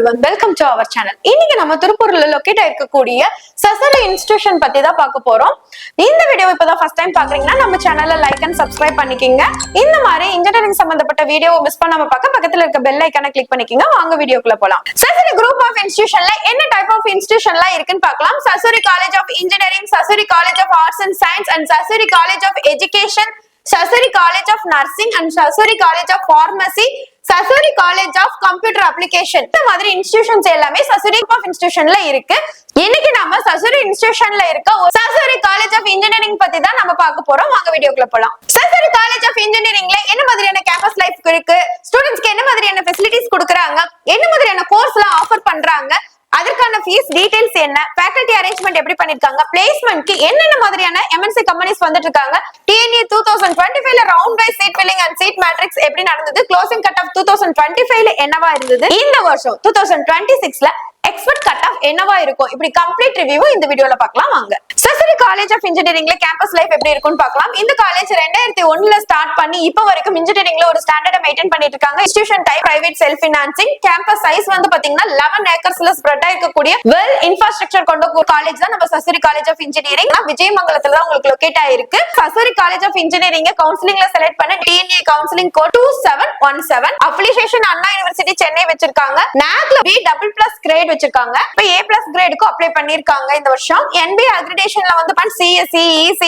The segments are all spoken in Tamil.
everyone, welcome to our channel. இன்னைக்கு நம்ம திருப்பூர்ல லொகேட் ஆயிருக்கக்கூடிய சசரி இன்ஸ்டிடியூஷன் பத்தி தான் பார்க்க போறோம். இந்த வீடியோ இப்பதான் ஃபர்ஸ்ட் டைம் பாக்குறீங்கன்னா நம்ம சேனலை லைக் அண்ட் சப்ஸ்கிரைப் பண்ணிக்கங்க. இந்த மாதிரி இன்ஜினியரிங் சம்பந்தப்பட்ட வீடியோவை மிஸ் பண்ணாம பார்க்க பக்கத்துல இருக்க பெல் ஐகானை கிளிக் பண்ணிக்கங்க. வாங்க வீடியோக்குள்ள போலாம். சசரி குரூப் ஆஃப் இன்ஸ்டிடியூஷன்ல என்ன டைப் ஆஃப் இன்ஸ்டிடியூஷன்லாம் இருக்குன்னு பார்க்கலாம். Sasuri college of engineering, Sasuri college of arts and science and Sasuri college of education, Sasuri College of Nursing and Sasuri College of Pharmacy, Sasuri College of Computer Application. இந்த மாதிரி இன்ஸ்டிடியூஷன்ஸ் எல்லாமே Sasuri Group of Institutionல இருக்கு. இன்னைக்கு நாம Sasuri இன்ஸ்டிடியூஷன்ல இருக்க Sasuri College of Engineering பத்தி தான் நம்ம பார்க்க போறோம். வாங்க வீடியோக்குள்ள போலாம். Sasuri College of Engineeringல என்ன மாதிரியான கேம்பஸ் லைஃப் இருக்கு, ஸ்டூடண்ட்ஸ்க்கு என்ன மாதிரியான ஃபெசிலிட்டிஸ் கொடுக்கறாங்க, என்ன மாதிரியான கோர்ஸ்லாம் ஆஃபர் பண்றாங்க, அதற்கான ஃபீஸ் டீடைல்ஸ் என்ன, ஃபேக்கல்டி அரேஞ்ச்மெண்ட் எப்படி பண்ணிருக்காங்க, பிளேஸ்மென்ட்க்கு என்னென்ன மாதிரியான எம்என்சி கம்பெனிஸ் வந்துட்டு இருக்காங்க, டிஎன்ஏ 2025ல round wise seat filling and seat matrix எப்படி நடந்தது, க்ளோசிங் கட் ஆஃப் 2025ல என்னவா இருந்தது, இந்த வருஷம் 2026ல எக்ஸ்பெக்ட் கட் ஆஃப் என்னவா இருக்கும், இப்படி கம்ப்ளீட் ரிவ்யூ இந்த வீடியோல பார்க்கலாம் வாங்க. சசரி காலேஜ் ஆஃப் இன்ஜினியரிங்ல கேம்பஸ் லைஃப் எப்படி இருக்கும்னு பார்க்கலாம். இந்த காலேஜ் 2001ல ஸ்டார்ட் பண்ணி இப்ப வரைக்கும் இன்ஜினியரிங்ல ஒரு ஸ்டாண்டர்டை மெயின்டைன் பண்ணிட்டு இருக்காங்க. Institution type private self financing. Campus size வந்து பாத்தீங்கன்னா 11 ஏக்கர்ஸ்ல ஸ்ப்ரெட் ஆயிருக்கக்கூடிய வெல் இன்ஃப்ராஸ்ட்ரக்சர் கொண்ட காலேஜ் தான் நம்ம சசரி காலேஜ் ஆஃப் இன்ஜினியரிங். விஜயமங்கலத்துல தான் உங்களுக்கு லொகேட் ஆயிருக்கு. சசரி காலேஜ் ஆஃப் இன்ஜினியரிங் கவுன்சிலிங்ல செலக்ட் பண்ண டிஎன்ஏ கவுன்சிலிங் கோட் 2717. அஃபிலியேஷன் அண்ணா யூனிவர்சிட்டி சென்னை வச்சிருக்காங்க. நாக்ல B++ கிரேட் வச்சிருக்காங்க. இப்ப A+ கிரேடுக்கு அப்ளை பண்ணிருக்காங்க இந்த வருஷம். NBA அக்ரிடேஷன்ல வந்து CSE, ECE,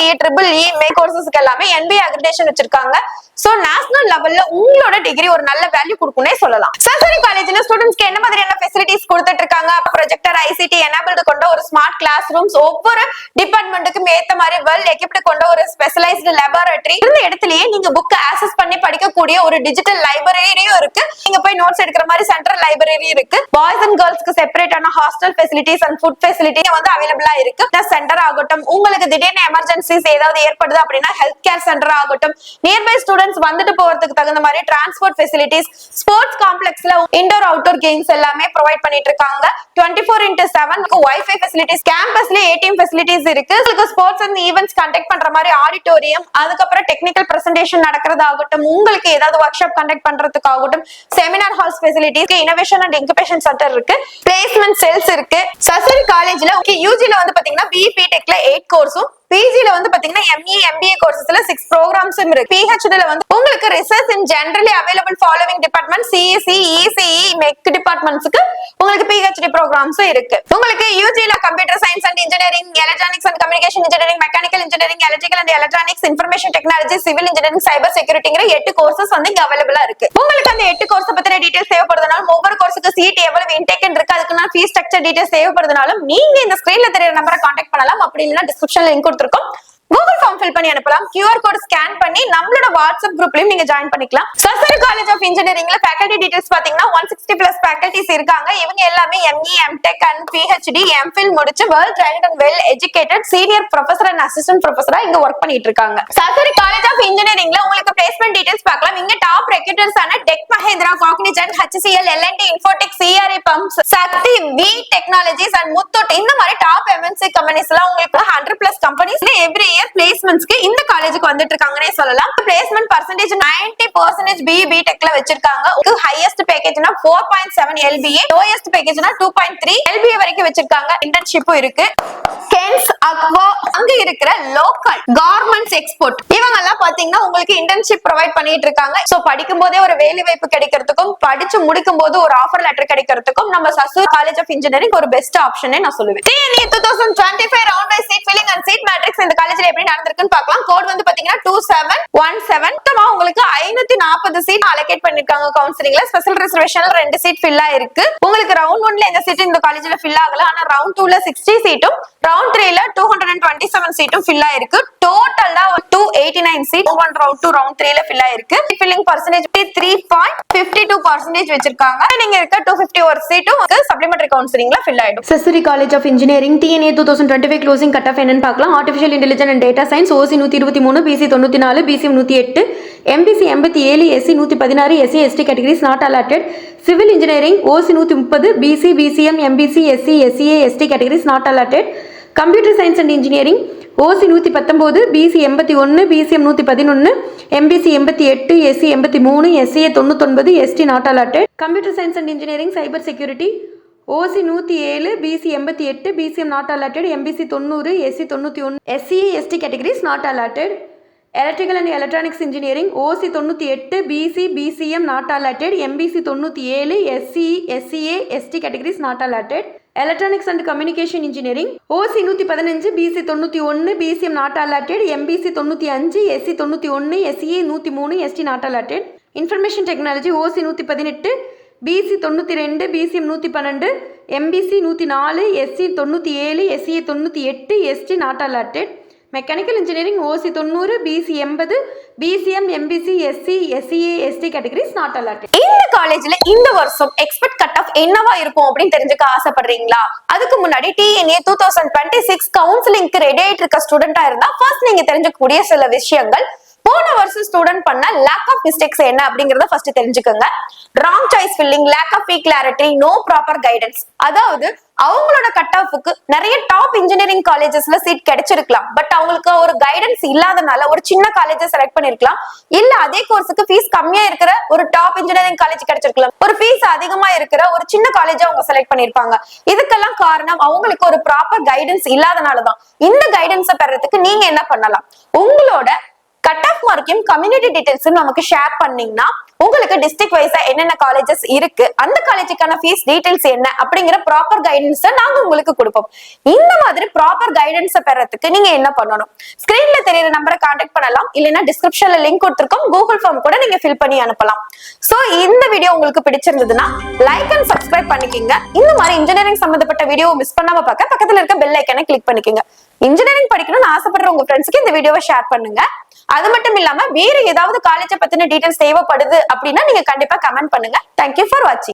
EEE மே கோர்சஸ்க்கு எல்லாமே NBA அக்ரிடேஷன் வச்சிருக்காங்க. சோ நேஷனல் லெவல்ல உங்களோட டிகிரி ஒரு நல்ல வேல்யூ கொடுக்கும்னே சொல்லலாம். சசரி காலேஜ்ல ஸ்டூடண்ட்ஸ்க்கு என்ன மாதிரியான ஃபெசிலிட்டிஸ் கொடுத்துட்டு இருக்காங்க, ப்ரொஜெக்டர், ஐசிடி எனேபிள்டு கொண்ட ஒரு ஸ்மார்ட் கிளாஸ் ரூம்ஸ், ஒவ்வொரு டிபார்ட்மெண்ட்டுக்கும் ஏத்த மாதிரி வெல் எக்யூப்டு கொண்ட ஒரு ஸ்பெஷலைஸ்டு லேபரட்டரி, இந்த இடத்துலயே நீங்க புக் ஆக்சஸ் பண்ணி படிக்கக்கூடிய ஒரு டிஜிட்டல் லைப்ரரியும் இருக்கு. நீங்க போய் நோட்ஸ் எடுக்கிற மாதிரி சென்ட்ரல் லைப்ரரி இருக்கு. பாய்ஸ் அண்ட் கேர்ள்ஸ்க்கு செப்பரேட்டான hostel facilities and food facility வந்து அவைலபிளா இருக்கு. சென்டர் ஆகட்டும், உங்களுக்கு திடீர்னு எமர்ஜென்சிஸ் ஏதாவது ஏற்படுது அப்படின்னா ஹெல்த் கேர் சென்டர் ஆகட்டும், நியர்பை ஸ்டூடெண்ட்ஸ் வந்துட்டு போறதுக்கு தகுந்த மாதிரி டிரான்ஸ்போர்ட் ஃபெசிலிட்டிஸ், ஸ்போர்ட்ஸ் காம்ப்ளெக்ஸ்ல இன்டோர் அவுட்டோர் கேம்ஸ் எல்லாமே ப்ரொவைட் பண்ணிட்டு இருக்காங்க. 24x7 வைஃபை ஃபெசிலிட்டிஸ், கேம்பஸ்ல ஏடிஎம் ஃபெசிலிட்டிஸ் இருக்கு. உங்களுக்கு ஸ்போர்ட்ஸ் அண்ட் ஈவென்ட்ஸ் கண்டக்ட் பண்ற மாதிரி ஆடிட்டோரியம், அதுக்கப்புறம் டெக்னிக்கல் பிரசன்டேஷன் நடக்கிறதாகட்டும், உங்களுக்கு ஏதாவது ஒர்க் ஷாப் கண்டக்ட் பண்றதுக்காகட்டும் seminar halls facilities, innovation and incubation centre இருக்கு, பிளேஸ்மெண்ட் செல்ஸ் இருக்கு. சசரி காலேஜ்ல யூஜில வந்து பாத்தீங்கன்னா BE டெக்ல 8 கோர்ஸும், பிஜில வந்து பாத்தீங்கன்னா ME MBA கோர்சஸ்ல 6 ப்ரோக்ராம்ஸும் இருக்கு. PhDல வந்து உங்களுக்கு research in generally available following department CSE, ECE, MEC டிபார்ட்மெண்ட்ஸ்க்கு உங்களுக்கு PhD ப்ரோக்ராம்ஸும் இருக்கு. உங்களுக்கு யூஜில computer science and engineering, electronics and communication engineering, mechanical engineering, electrical and electronics, information technology, civil engineering, cyber செக்யூரிட்டிங்கிற 8 கோர்சஸ் வந்து இங்க அவைலபிளா இருக்கு. உங்களுக்கு அந்த 8 கோர்ஸ் பத்தின டீடைல்ஸ் தேவைப்படுறதுனால, ஒவ்வொரு கோர்ஸுக்கு சீட் எவ்வளவு இன்டேக் இருக்கு, அதுக்கு ஃபீஸ் ஸ்ட்ரக்சர் டீடைல்ஸ் தேவைப்படுறதுனால நீங்க இந்த ஸ்கிரீன்ல தெரியற நம்பரை கான்டாக்ட் பண்ணலாம். அப்படி இல்லைன்னா டிஸ்கிரிப்ஷன்ல லிங்க் கொடுத்திருக்கோம், கூகுள் ஃபார்ம் ஃபில் பண்ணி அனுப்பலாம். QR கோட் ஸ்கேன் பண்ணி நம்மளோட வாட்ஸ்அப் குரூப்லயும் நீங்க ஜாயின் பண்ணிக்கலாம். சசரி காலேஜ் ஆஃப் இன்ஜினியரிங்ல ஃபேக்கல்டி டீடைல்ஸ் பாத்தீங்கன்னா 160+ ஃபேக்கல்டிஸ் இருக்காங்க. இவங்க எல்லாமே ME, MTech and PhD, MPhil முடிச்சு well trained and well educated senior professor and assistant ப்ரொஃபசரா இங்க ஒர்க் பண்ணிட்டு இருக்காங்க. சசரி காலேஜ் ஆஃப் இன்ஜினியரிங்ல உங்களுக்கு பிளேஸ்மெண்ட் டீடைல்ஸ் பார்க்கலாம். இங்க டாப் ரெக்ரூட்டர்ஸ் ஆன Tech Mahindra, Cognizant, HCL, L&T, Infotech, CRA pumps, Sakthi, V technologies and Muthoot, இந்த மாதிரி டாப் MNC கம்பெனிஸ் எல்லாம் உங்களுக்கு 100+ கம்பெனிஸ்ல எவ்ரி இயர் பிளேஸ்மெண்ட்ஸ்க்கு இந்த காலேஜுக்கு வந்துட்டு இருக்காங்கன்னே சொல்லலாம். பிளேஸ்மெண்ட் பர்சன்டேஜ் 90% BE டெக்ல வச்சிருக்காங்க. ஹையஸ்ட் பேக்கேஜ்னா 4.7 LBA, லோயஸ்ட் பேக்கேஜ்னா 2.3 LBA வரைக்கும் வச்சிருக்காங்க. இன்டர்ன்ஷிப்பும் இருக்கு. கென்ஸ், அக்வா, அங்க இருக்கிற லோக்கல் கார்மெண்ட்ஸ் எக்ஸ்போர்ட், இவங்க எல்லாம் பாத்தீங்கன்னா உங்களுக்கு இன்டர்ன்ஷிப் ப்ரொவைட் பண்ணிட்டு இருக்காங்க. சோ படிக்கும் போதே ஒரு வேலை வாய்ப்பு கிடைக்கிறதுக்கும், படிச்சு முடிக்கும் போது ஒரு ஆஃபர் லெட்டர் கிடைக்கிறதுக்கும் நம்ம சசரி காலேஜ் ஆஃப் இன்ஜினியரிங் ஒரு பெஸ்ட் ஆப்ஷனே நான் சொல்லுவேன். TNE 2025 round wise seat filling and seat matrix இந்த காலேஜ்ல எப்படி நடந்திருக்குன்னு பார்க்கலாம். கோட் வந்து பாத்தீங்கன்னா 2717. மொத்தமா உங்களுக்கு 540 சீட் அலோகேட் பண்ணிருக்காங்க கவுன்சிலிங்ல. ஸ்பெஷல் ரிசர்வேஷன்ல 2 சீட் ஃபில் ஆயிருக்கு. உங்களுக்கு ரவுண்ட் 1ல எந்த சீட் இந்த காலேஜ்ல ஃபில் ஆகல. ஆனா ரவுண்ட் 2ல 60 சீட்டும், ரவுண்ட் 3ல 227 சீட்டும் ஃபில் ஆயிருக்கு. டோட்டலா 289 சீட் ரவுண்ட் 2 ரவுண்ட் 3ல ஃபில் ஆயிருக்கு. ஃபில்லிங் பர்சன்டேஜ் 3.52% வச்சிருக்காங்க. நீங்க இருக்க 251 சீட்டும் சப்ளிமெண்டரி கவுன்சிலிங்ல ஃபில் ஆயிடும். Sasurie college of engineering TNA 2025 closing cut off என்னன்னு பார்க்கலாம். Artificial intelligence and data science OC 123, BC 94, BCM 108, MPC 87, SC 116, SC ST categories not allotted. Civil engineering OC 130, BC, BCM, MPC, SC, SCA, ST categories not allotted. Computer science and engineering OC 119, BC 81, BCM 111, MBC 88, SC 83, SCA 99, ST not allotted. Computer science and engineering cyber security OC 107, BC 88, BCM not allotted, MBC 90, SC 91, SCA ST categories not allotted. Electrical and electronics engineering OC 98, BC BCM not allotted, MBC 97, SC SCA ST categories not allotted. Electronics and communication engineering OC 115, BC 91, BCM not allotted, MBC 95, SC 91, SCA 103, ST not allotted. Information technology OC 118, BC 92, BCM 112, MBC 104, SC 97, SCA 98, ST not allotted. Mechanical engineering OC 90, BC 80, BCM MBC SC SCA ST categories not allotted. இந்த காலேஜ்ல இந்த வருஷம் எக்ஸ்பெக்ட் கட் ஆஃப் என்னவா இருக்கும் அப்படின்னு தெரிஞ்சுக்க ஆசைப்படுறீங்களா? அதுக்கு முன்னாடி டிஎன்ஏ 2026 கவுன்சிலிங்க்கு ரெடி ஆயிட்டு இருக்க ஸ்டூடெண்டா இருந்தா ஃபர்ஸ்ட் நீங்க தெரிஞ்சுக்கக்கூடிய சில விஷயங்கள், போன வருஷம் ஸ்டூடெண்ட் பண்ண லேக் ஆஃப் மிஸ்டேக்ஸ் என்ன அப்படிங்கறத ஃபர்ஸ்ட் தெரிஞ்சுக்கோங்க. Wrong choice filling, lack of clarity, no proper guidance. அதாவது அவங்களோட கட் ஆஃப்க்கு நிறைய டாப் இன்ஜினியரிங் காலேஜஸ்ல சீட் கிடைச்சிருக்கலாம், பட் அவங்களுக்கு ஒரு கைடன்ஸ் இல்லாதனால ஒரு சின்ன காலேஜை செலக்ட் பண்ணிருக்கலாம். இல்ல அதே கோர்ஸுக்கு ஃபீஸ் கம்மியா இருக்கிற ஒரு டாப் இன்ஜினியரிங் காலேஜ் கிடைச்சிருக்கலாம், ஒரு ஃபீஸ் அதிகமா இருக்கிற ஒரு சின்ன காலேஜா அவங்க செலக்ட் பண்ணிருப்பாங்க. இதுக்கெல்லாம் காரணம் அவங்களுக்கு ஒரு ப்ராப்பர் கைடன்ஸ் இல்லாதனாலதான். இந்த கைடன்ஸை பெறதுக்கு நீங்க என்ன பண்ணலாம், உங்களோட கட் ஆஃப் மார்க்கையும் கம்யூனிட்டி டீடைல்ஸ் நமக்கு ஷேர் பண்ணீங்கன்னா உங்களுக்கு டிஸ்ட்ரிக்ட் வைஸா என்னென்ன காலேஜஸ் இருக்கு, அந்த காலேஜுக்கான ஃபீஸ் டீடைல்ஸ் என்ன அப்படிங்கிற ப்ராப்பர் கைடன்ஸை நாங்க உங்களுக்கு கொடுப்போம். இந்த மாதிரி ப்ராப்பர் கைடன்ஸை பெறதுக்கு நீங்க என்ன பண்ணணும், ஸ்கிரீன்ல தெரியுற நம்பரை கான்டாக்ட் பண்ணலாம், இல்லைன்னா டிஸ்கிரிப்ஷன்ல லிங்க் கொடுத்துருக்கோம், கூகுள் ஃபார்ம் கூட நீங்க ஃபில் பண்ணி அனுப்பலாம். சோ இந்த வீடியோ உங்களுக்கு பிடிச்சிருந்ததுன்னா லைக் அண்ட் சப்ஸ்கிரைப் பண்ணிக்கோங்க. இந்த மாதிரி இன்ஜினியரிங் சம்பந்தப்பட்ட வீடியோ மிஸ் பண்ணாம பார்க்க பக்கத்துல இருக்க பெல் ஐக்கனை கிளிக் பண்ணிக்கோங்க. இன்ஜினியரிங் படிக்கணும்னு ஆசைப்படுற உங்க ஃப்ரெண்ட்ஸ்க்கு இந்த வீடியோவை ஷேர் பண்ணுங்க. அது மட்டும் இல்லாம வேற ஏதாவது காலேஜை பத்தின டீடைல்ஸ் தேவைப்படுது அப்படின்னா நீங்க கண்டிப்பா கமெண்ட் பண்ணுங்க. தேங்க்யூ ஃபார் வாட்சிங்.